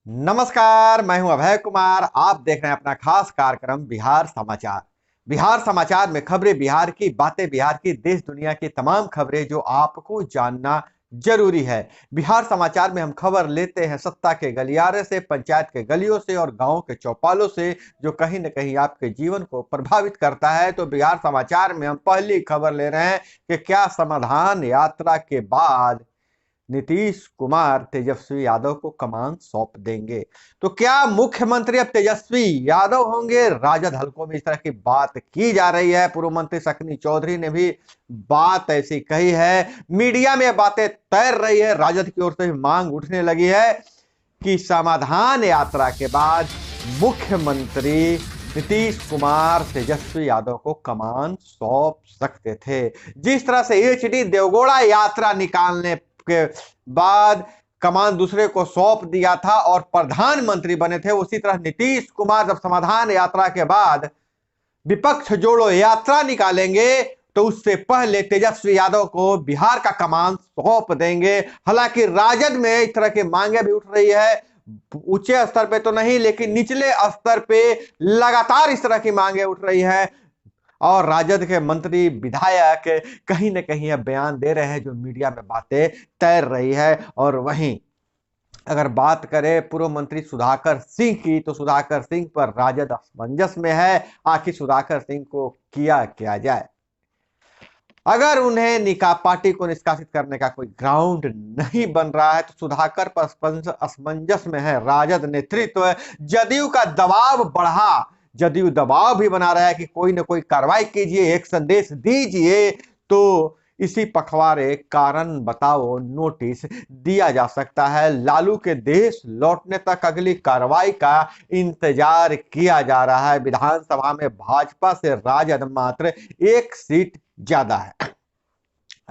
नमस्कार, मैं हूं अभय कुमार। आप देख रहे हैं अपना खास कार्यक्रम बिहार समाचार। बिहार समाचार में खबरें बिहार की, बातें बिहार की, देश दुनिया की तमाम खबरें जो आपको जानना जरूरी है। बिहार समाचार में हम खबर लेते हैं सत्ता के गलियारे से, पंचायत के गलियों से और गांव के चौपालों से, जो कहीं न कहीं आपके जीवन को प्रभावित करता है। तो बिहार समाचार में हम पहली खबर ले रहे हैं कि क्या समाधान यात्रा के बाद नीतीश कुमार तेजस्वी यादव को कमान सौंप देंगे। तो क्या मुख्यमंत्री अब तेजस्वी यादव होंगे? राजद हलकों में इस तरह की बात की जा रही है। पूर्व मंत्री शकनी चौधरी ने भी बात ऐसी कही है। मीडिया में बातें तैर रही है, राजद की ओर से भी मांग उठने लगी है कि समाधान यात्रा के बाद मुख्यमंत्री नीतीश कुमार तेजस्वी यादव को कमान सौंप सकते थे। जिस तरह से एचडी देवगौड़ा यात्रा निकालने के बाद कमान दूसरे को सौंप दिया था और प्रधानमंत्री बने थे, उसी तरह नीतीश कुमार जब समाधान यात्रा के बाद विपक्ष जोड़ो यात्रा निकालेंगे तो उससे पहले तेजस्वी यादव को बिहार का कमान सौंप देंगे। हालांकि राजद में इस तरह की मांगे भी उठ रही है, ऊंचे स्तर पे तो नहीं लेकिन निचले स्तर पे लगातार इस तरह की मांगे उठ रही है और राजद के मंत्री विधायक कहीं न कहीं अब बयान दे रहे हैं जो मीडिया में बातें तैर रही है। और वहीं अगर बात करें पूर्व मंत्री सुधाकर सिंह की, तो सुधाकर सिंह पर राजद असमंजस में है। आखिर सुधाकर सिंह को किया जाए? अगर उन्हें पार्टी को निष्कासित करने का कोई ग्राउंड नहीं बन रहा है तो सुधाकर पर असमंजस में है राजद नेतृत्व। जदयू का दबाव बढ़ा, जदयू दबाव भी बना रहा है कि कोई ना कोई कार्रवाई कीजिए, एक संदेश दीजिए। तो इसी पखवाड़े कारण बताओ नोटिस दिया जा सकता है। लालू के देश लौटने तक अगली कार्रवाई का इंतजार किया जा रहा है। विधानसभा में भाजपा से राजद मात्र एक सीट ज्यादा है।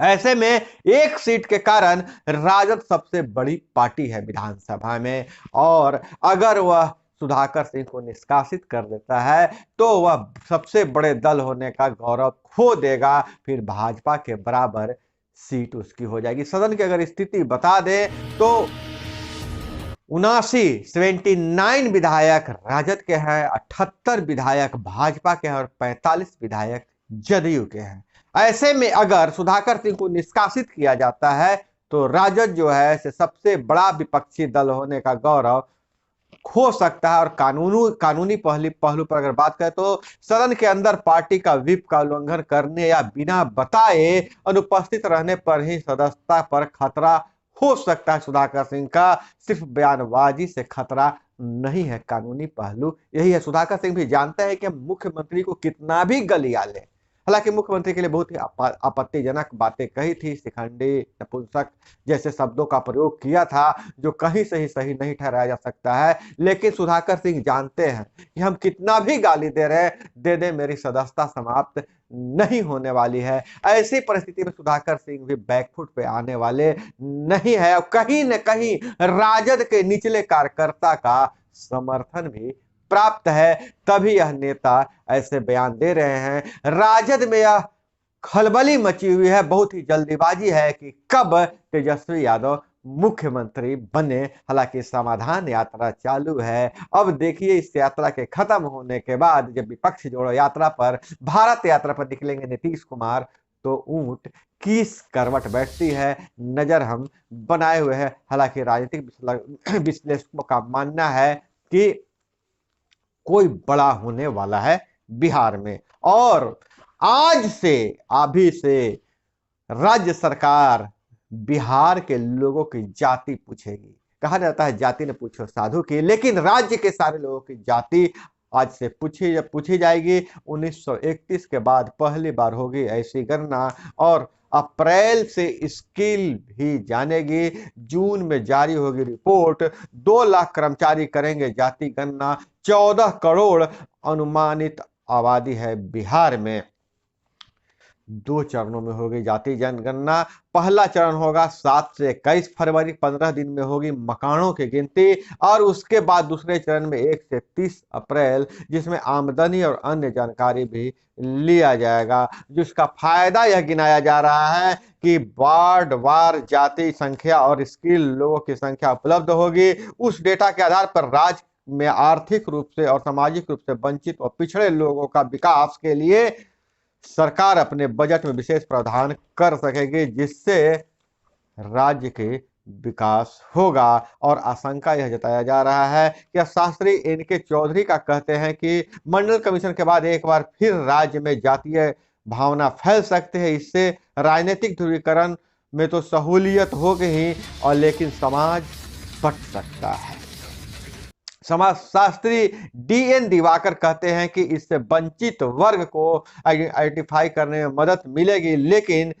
ऐसे में एक सीट के कारण राजद सबसे बड़ी पार्टी है विधानसभा में, और अगर वह सुधाकर सिंह को निष्कासित कर देता है तो वह सबसे बड़े दल होने का गौरव खो देगा। फिर भाजपा के बराबर सीट उसकी हो जाएगी। सदन की अगर स्थिति बता दें तो 79 विधायक राजद के हैं, 78 विधायक भाजपा के हैं और 45 विधायक जदयू के हैं। ऐसे में अगर सुधाकर सिंह को निष्कासित किया जाता है तो राजद जो है सबसे बड़ा विपक्षी दल होने का गौरव खो सकता है। और कानूनी पहलू पर अगर बात करें तो सदन के अंदर पार्टी का व्हिप का उल्लंघन करने या बिना बताए अनुपस्थित रहने पर ही सदस्यता पर खतरा हो सकता है। सुधाकर सिंह का सिर्फ बयानबाजी से खतरा नहीं है, कानूनी पहलू यही है। सुधाकर सिंह भी जानते हैं कि मुख्यमंत्री को कितना भी गलिया ले। हालांकि मुख्यमंत्री के लिए बहुत ही आपत्तिजनक बातें कही थी, शिखंडी, नपुंसक जैसे शब्दों का प्रयोग किया था जो कहीं से ही सही नहीं ठहराया जा सकता है। लेकिन सुधाकर सिंह जानते हैं कि हम कितना भी गाली दे रहे हैं, दे दे मेरी सदस्यता समाप्त नहीं होने वाली है। ऐसी परिस्थिति में सुधाकर सिंह भी बैकफुट पे आने वाले नहीं है और कहीं न कहीं राजद के निचले कार्यकर्ता का समर्थन भी प्राप्त है। तभी यह नेता ऐसे बयान दे रहे हैं। राजद में यह खलबली मची हुई है, बहुत ही जल्दीबाजी है कि कब तेजस्वी यादव मुख्यमंत्री बने। हालांकि समाधान यात्रा चालू है। अब देखिए इस यात्रा के खत्म होने के बाद जब विपक्ष जोड़ो यात्रा पर, भारत यात्रा पर निकलेंगे नीतीश कुमार तो ऊंट किस करवट बैठती है, नजर हम बनाए हुए हैं। हालांकि राजनीतिक विश्लेषकों का मानना है कि कोई बड़ा होने वाला है बिहार में। और आज से, अभी से राज्य सरकार बिहार के लोगों की जाति पूछेगी। कहा जाता है जाति ने पूछो साधु की, लेकिन राज्य के सारे लोगों की जाति आज से पूछी जाएगी। 1931 के बाद पहली बार होगी ऐसी गणना और अप्रैल से स्किल भी जानेगी। जून में जारी होगी रिपोर्ट। 2 लाख कर्मचारी करेंगे जाति गणना। 14 करोड़ अनुमानित आबादी है बिहार में। दो चरणों में होगी जातीय जनगणना। पहला चरण होगा 7 से 21 फरवरी, 15 दिन में होगी मकानों की गिनती, और उसके बाद दूसरे चरण में 1 से 30 अप्रैल, जिसमें आमदनी और अन्य जानकारी भी लिया जाएगा। जिसका फायदा यह गिनाया जा रहा है कि वार्ड वार जाति संख्या और स्किल लोगों की संख्या उपलब्ध होगी। उस डेटा के आधार पर राज्य में आर्थिक रूप से और सामाजिक रूप से वंचित और पिछड़े लोगों का विकास के लिए सरकार अपने बजट में विशेष प्रावधान कर सकेगी, जिससे राज्य के विकास होगा। और आशंका यह जताया जा रहा है कि शास्त्री इनके चौधरी का कहते हैं कि मंडल कमीशन के बाद एक बार फिर राज्य में जातीय भावना फैल सकती है। इससे राजनीतिक ध्रुवीकरण में तो सहूलियत होगी ही, और लेकिन समाज बट सकता है। समाजशास्त्री डीएन दिवाकर कहते हैं कि इससे वंचित वर्ग को आइडेंटिफाई करने में मदद मिलेगी, लेकिन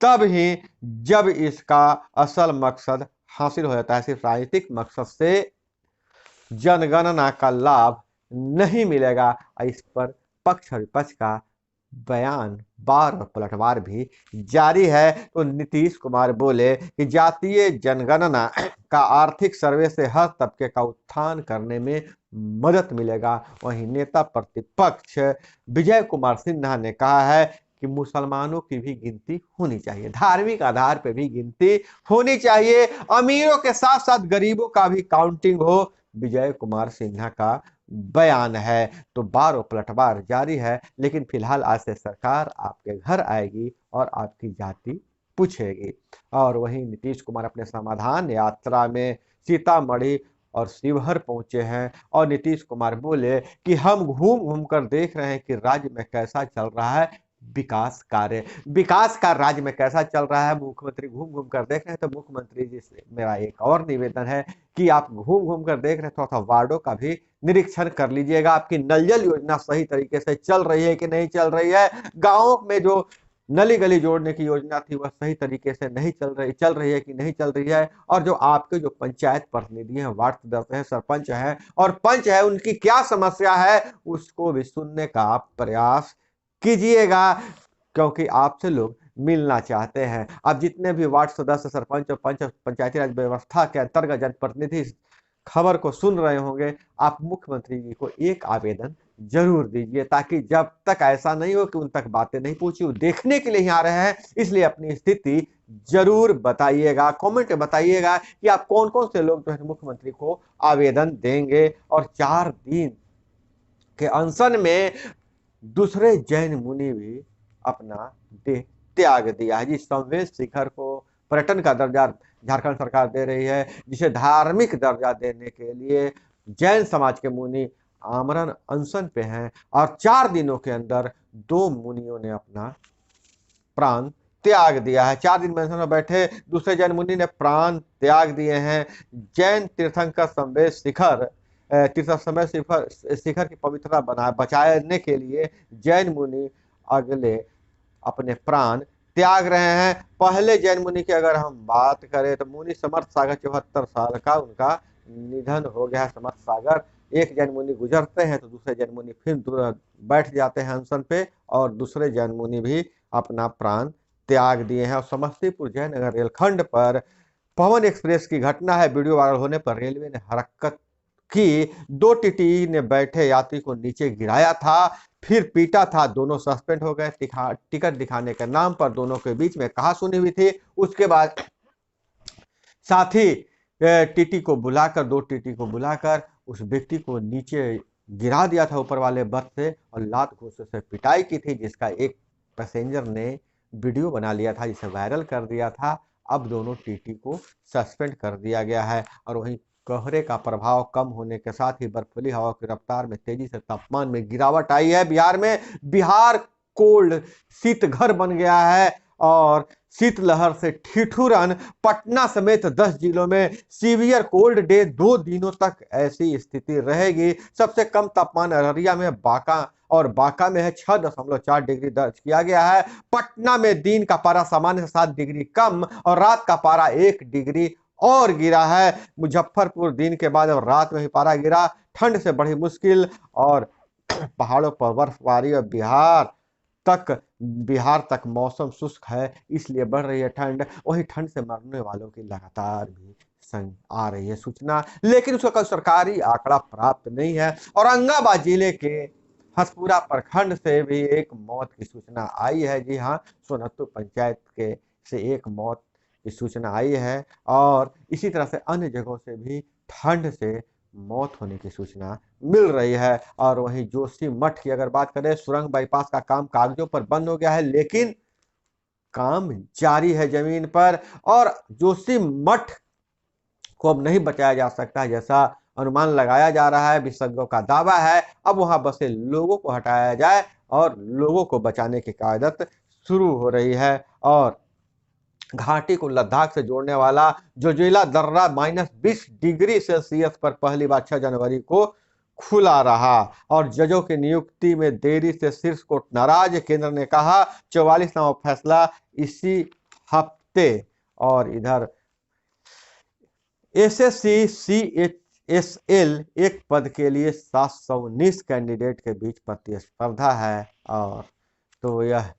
तब ही जब इसका असल मकसद हासिल हो जाता है। सिर्फ राजनीतिक मकसद से जनगणना का लाभ नहीं मिलेगा। इस पर पक्ष और विपक्ष का बयान बार और पलटवार भी जारी है। तो नीतीश कुमार बोले कि जातीय जनगणना का आर्थिक सर्वे से हर तबके का उत्थान करने में मदद मिलेगा। वहीं नेता प्रतिपक्ष विजय कुमार सिन्हा ने कहा है कि मुसलमानों की भी गिनती होनी चाहिए, धार्मिक आधार पर भी गिनती होनी चाहिए, अमीरों के साथ साथ गरीबों का भी काउंटिंग हो। विजय कुमार सिन्हा का बयान है। तो बार और पलटवार जारी है, लेकिन फिलहाल आज से सरकार आपके घर आएगी और आपकी जाति पूछेगी। और वहीं नीतीश कुमार अपने समाधान यात्रा में सीतामढ़ी और शिवहर पहुंचे हैं, और नीतीश कुमार बोले कि हम घूम घूम कर देख रहे हैं कि राज्य में कैसा चल रहा है विकास कार्य। विकास का राज्य में कैसा चल रहा है मुख्यमंत्री घूम घूम कर देख रहे हैं। तो मुख्यमंत्री जी से मेरा एक और निवेदन है कि आप घूम घूम कर देख रहे हैं, थोड़ा सा वार्डों का भी निरीक्षण कर लीजिएगा। आपकी नल जल योजना सही तरीके से चल रही है कि नहीं चल रही है। गाँव में जो नली गली जोड़ने की योजना थी वह सही तरीके से नहीं चल रही है कि नहीं चल रही है। और जो आपके जो पंचायत प्रतिनिधि हैं, वार्ड सदस्य हैं, सरपंच हैं और पंच है, उनकी क्या समस्या है उसको भी सुनने का आप प्रयास कीजिएगा, क्योंकि आपसे लोग मिलना चाहते हैं। अब जितने भी वार्ड सदस्य, सरपंच और पंच पंचायती राज व्यवस्था के अंतर्गत जनप्रतिनिधि खबर को सुन रहे होंगे, आप मुख्यमंत्री जी को एक आवेदन जरूर दीजिए, ताकि जब तक ऐसा नहीं हो कि उन तक बातें नहीं पहुंची, वो देखने के लिए ही आ रहे हैं, इसलिए अपनी स्थिति जरूर बताइएगा, कमेंट में बताइएगा कि आप कौन कौन से लोग जो है मुख्यमंत्री को आवेदन देंगे। और 4 दिन के अनशन में दूसरे जैन मुनि भी अपना देह त्याग दिया है। जिस संवेद शिखर को पर्यटन का दर्जा झारखंड सरकार दे रही है, जिसे धार्मिक दर्जा देने के लिए जैन समाज के मुनि आमरण अनशन पे हैं, और 4 दिनों के अंदर 2 मुनियों ने अपना प्राण त्याग दिया है। 4 दिन में अनशन में बैठे दूसरे जैन मुनि ने प्राण त्याग दिए हैं। जैन तीर्थंकर संवेद शिखर शिखर की पवित्रता बचाने के लिए जैन मुनि अगले अपने प्राण त्याग रहे हैं। पहले जैन मुनि की अगर हम बात करें तो मुनि समर्थ सागर 74 साल का उनका निधन हो गया। समर्थ सागर एक जैन मुनि गुजरते हैं तो दूसरे जैन मुनि फिर बैठ जाते हैं अनशन पे, और दूसरे जैन मुनि भी अपना प्राण त्याग दिए हैं। और समस्तीपुर जयनगर रेलखंड पर पवन एक्सप्रेस की घटना है। वीडियो वायरल होने पर रेलवे ने हरकत कि 2 टीटी ने बैठे यात्री को नीचे गिराया था, फिर पीटा था। दोनों सस्पेंड हो गए। टिकट दिखाने के नाम पर दोनों के बीच में कहासुनी हुई थी। उसके बाद साथी टीटी को बुलाकर 2 टीटी को बुलाकर उस व्यक्ति को नीचे गिरा दिया था ऊपर वाले बर्थ से, और लात घूंसे से पिटाई की थी, जिसका एक पैसेंजर ने वीडियो बना लिया था, जिसे वायरल कर दिया था। अब दोनों टीटी को सस्पेंड कर दिया गया है। और वहीं कोहरे का प्रभाव कम होने के साथ ही बर्फीली हवा की रफ्तार में तेजी से तापमान में गिरावट आई है। बिहार कोल्ड शीतघर बन गया है, और शीतलहर से ठिठुरन। पटना समेत 10 जिलों में सीवियर कोल्ड डे, 2 दिनों तक ऐसी स्थिति रहेगी। सबसे कम तापमान अररिया में बांका में है, 6.4 डिग्री दर्ज किया गया है। पटना में दिन का पारा सामान्य से 7 डिग्री कम और रात का पारा 1 डिग्री और गिरा है। मुजफ्फरपुर दिन के बाद और रात में ही पारा गिरा। ठंड से बढ़ी मुश्किल, और पहाड़ों पर बर्फबारी और बिहार तक बिहार तक मौसम शुष्क है, इसलिए बढ़ रही है ठंड। वहीं ठंड से मरने वालों की लगातार भी संग आ रही है सूचना, लेकिन उसका कोई सरकारी आंकड़ा प्राप्त नहीं है। औरंगाबाद जिले के हसपुरा प्रखंड से भी एक मौत की सूचना आई है। जी हाँ, सोनहत्तू पंचायत के से एक मौत की सूचना आई है, और इसी तरह से अन्य जगहों से भी ठंड से मौत होने की सूचना मिल रही है। और वहीं जोशी मठ की अगर बात करें, सुरंग बाईपास का काम कागजों पर बंद हो गया है, लेकिन काम जारी है जमीन पर। और जोशी मठ को अब नहीं बचाया जा सकता जैसा अनुमान लगाया जा रहा है, विशेषज्ञों का दावा है। अब वहां बसे लोगों को हटाया जाए और लोगों को बचाने की कायदत शुरू हो रही है। और घाटी को लद्दाख से जोड़ने वाला जोजिला दर्रा -20 डिग्री सेल्सियस पर पहली बार 6 जनवरी को खुला रहा। और जजों की नियुक्ति में देरी से शीर्ष कोर्ट नाराज, केंद्र ने कहा 44वां फैसला इसी हफ्ते। और इधर एसएससी सीएचएसएल एक पद के लिए 719 कैंडिडेट के बीच प्रतिस्पर्धा है। और तो यह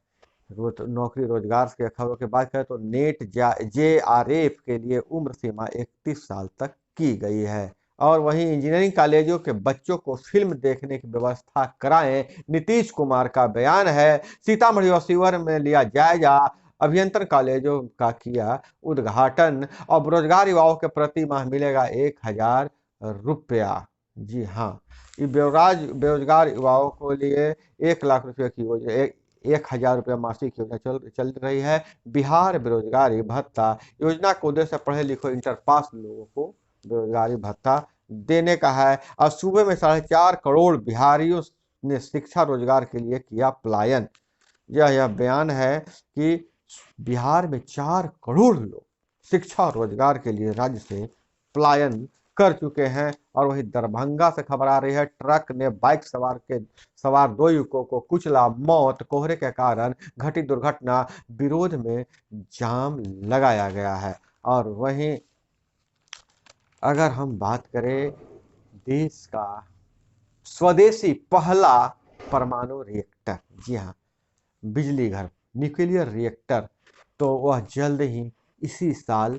नौकरी रोजगार के खबरों की बात करें तो नेट जेआरएफ के लिए उम्र सीमा 31 साल तक की गई है। और वहीं इंजीनियरिंग कॉलेजों के बच्चों को फिल्म देखने की व्यवस्था कराएं, नीतीश कुमार का बयान है। सीतामढ़ी और शिवहर में लिया जायजा, अभियंत्रण कॉलेजों का किया उद्घाटन। और बेरोजगार युवाओं के प्रति माह मिलेगा 1000 रुपया। जी हाँ, ये बेरोजगार युवाओं को लिए 1 लाख रुपये की योजना, 1000 रुपया मासिक योजना चल रही है। बिहार बेरोजगारी भत्ता योजना का उद्देश्य पढ़े लिखे इंटर पास लोगों को बेरोजगारी भत्ता देने का है। और सूबे में 4.5 करोड़ बिहारियों ने शिक्षा रोजगार के लिए किया पलायन। यह बयान है कि बिहार में 4 करोड़ लोग शिक्षा और रोजगार के लिए राज्य से पलायन कर चुके हैं। और वही दरभंगा से खबर आ रही है, ट्रक ने बाइक सवार 2 युवकों को कुचला, मौत। कोहरे के कारण घटी दुर्घटना, विरोध में जाम लगाया गया है। और वहीं अगर हम बात करें देश का स्वदेशी पहला परमाणु रिएक्टर, जी हाँ, बिजली घर न्यूक्लियर रिएक्टर, तो वह जल्द ही इसी साल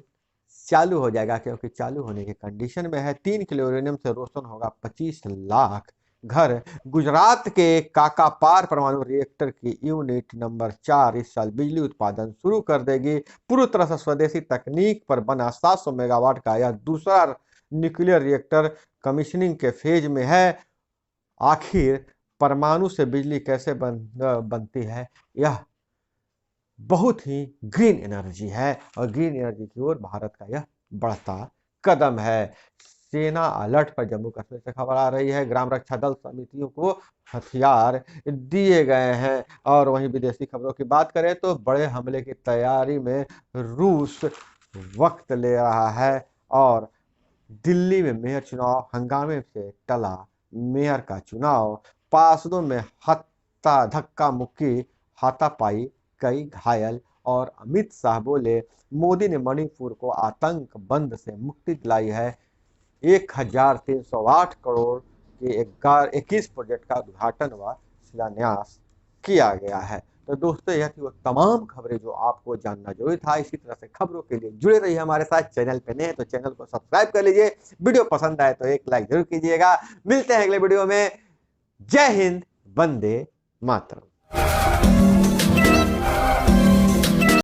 चालू हो जाएगा, क्योंकि चालू होने की कंडीशन में है। 3 किलो यूरेनियम से रोशन होगा 25 लाख घर। गुजरात के काकापार परमाणु रिएक्टर की यूनिट नंबर 4 इस साल बिजली उत्पादन शुरू कर देगी। पूरी तरह से स्वदेशी तकनीक पर बना 700 मेगावाट का यह दूसरा न्यूक्लियर रिएक्टर कमीशनिंग के फेज में है। आखिर परमाणु से बिजली कैसे बनती है? यह बहुत ही ग्रीन एनर्जी है, और ग्रीन एनर्जी की ओर भारत का यह बढ़ता कदम है। सेना अलर्ट पर जम्मू कश्मीर से खबर आ रही है। ग्राम रक्षा दल समितियों को हथियार दिए गए हैं। और वहीं विदेशी खबरों की बात करें तो बड़े हमले की तैयारी में रूस वक्त ले रहा है। और दिल्ली में मेयर चुनाव हंगामे से टला मेयर का चुनाव। पार्षदों में धक्का मुक्की, हाथापाई, कई घायल। और अमित शाह बोले मोदी ने मणिपुर को आतंक बंद से मुक्ति दिलाई है। 1308 करोड़ के 21 प्रोजेक्ट का उद्घाटन व शिलान्यास किया गया है। तो दोस्तों, यह थी वो तमाम खबरें जो आपको जानना जरूरी था। इसी तरह से खबरों के लिए जुड़े रहिए हमारे साथ। चैनल पे नए हैं तो चैनल को सब्सक्राइब कर लीजिए। वीडियो पसंद आए तो एक लाइक जरूर कीजिएगा। मिलते हैं अगले वीडियो में। जय हिंद, वंदे मातरम।